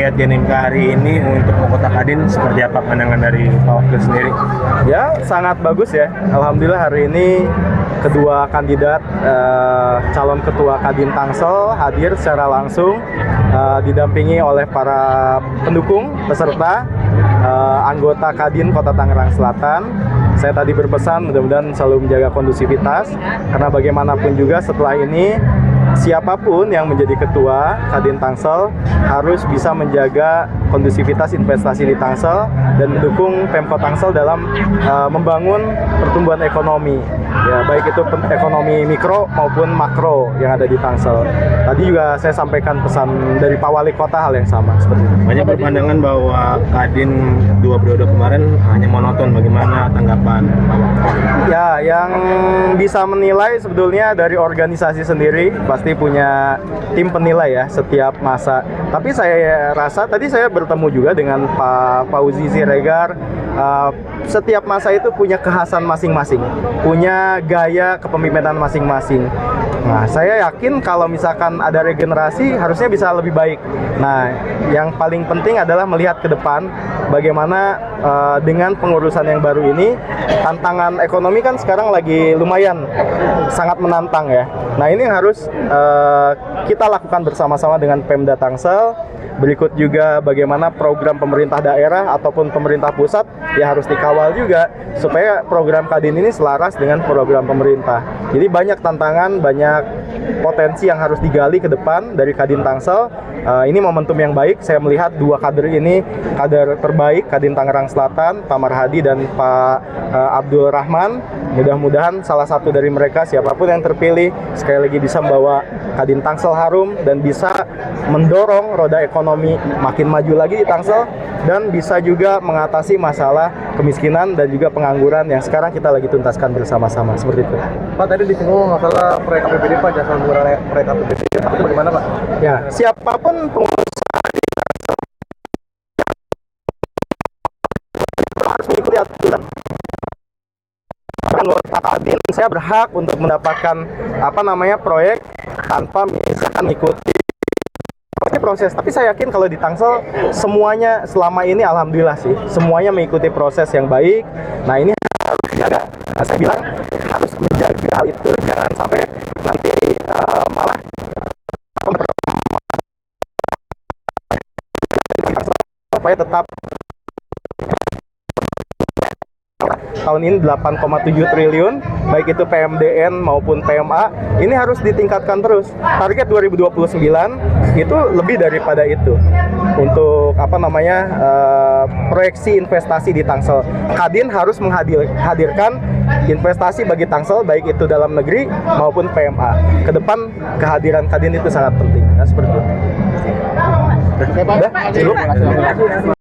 melihat Dinamika hari ini untuk Kota Kadin seperti apa pandangan dari Pak Wakil sendiri? Ya, sangat bagus ya. Alhamdulillah hari ini kedua kandidat calon ketua Kadin Tangsel hadir secara langsung didampingi oleh para pendukung peserta anggota Kadin Kota Tangerang Selatan. Saya tadi berpesan mudah-mudahan selalu menjaga kondusivitas karena bagaimanapun juga setelah ini siapapun yang menjadi ketua Kadin Tangsel harus bisa menjaga kondusivitas investasi di Tangsel dan mendukung Pemkot Tangsel dalam membangun pertumbuhan ekonomi, ya baik itu ekonomi mikro maupun makro yang ada di Tangsel. Tadi juga saya sampaikan pesan dari Pak Wali Kota hal yang sama seperti itu. Banyak berpandangan bahwa Kadin 2 periode kemarin hanya monoton. Bagaimana tanggapan Pak Wakil? Ya, yang bisa menilai sebetulnya dari organisasi sendiri pasti punya tim penilai ya setiap masa. Tapi saya rasa tadi saya bertemu juga dengan Pak Fauzi Siregar. Setiap masa itu punya kekhasan masing-masing, punya gaya kepemimpinan masing-masing. Nah, saya yakin kalau misalkan ada regenerasi harusnya bisa lebih baik. Nah, yang paling penting adalah melihat ke depan bagaimana dengan pengurusan yang baru ini, tantangan ekonomi kan sekarang lagi lumayan sangat menantang ya. Nah, ini yang harus kita lakukan bersama-sama dengan Pemda Tangsel. Berikut juga bagaimana program pemerintah daerah ataupun pemerintah pusat ya harus dikawal juga supaya program Kadin ini selaras dengan program pemerintah. Jadi banyak tantangan, banyak potensi yang harus digali ke depan dari Kadin Tangsel. Ini momentum yang baik. Saya melihat dua kader ini kader terbaik Kadin Tangerang Selatan, Pak Marhadi dan Pak Abdul Rahman. Mudah-mudahan salah satu dari mereka siapapun yang terpilih sekali lagi bisa membawa Kadin Tangsel harum dan bisa mendorong roda ekonomi makin maju lagi di Tangsel dan bisa juga mengatasi masalah kemiskinan dan juga pengangguran yang sekarang kita lagi tuntaskan bersama-sama seperti itu. Pak, tadi disinggung masalah proyek APBD Pak, jasa menggunakan proyek APBD itu bagaimana Pak? Ya, siapapun pengusaha di Tangsel harus mengikuti aturan. Anggota Kadin saya berhak untuk mendapatkan proyek tanpa misalkan mengikuti proses. Tapi saya yakin kalau di Tangsel semuanya selama ini alhamdulillah sih semuanya mengikuti proses yang baik. Nah, ini harus dijaga. Nah, saya bilang harus menjaga hal itu jangan sampai nanti malah supaya tetap tahun ini 8,7 triliun, baik itu PMDN maupun PMA, ini harus ditingkatkan terus. Target 2029 itu lebih daripada itu untuk proyeksi investasi di Tangsel. Kadin harus menghadirkan investasi bagi Tangsel, baik itu dalam negeri maupun PMA. Kedepan kehadiran Kadin itu sangat penting. Nah, seperti itu. Oke Pak, cukup.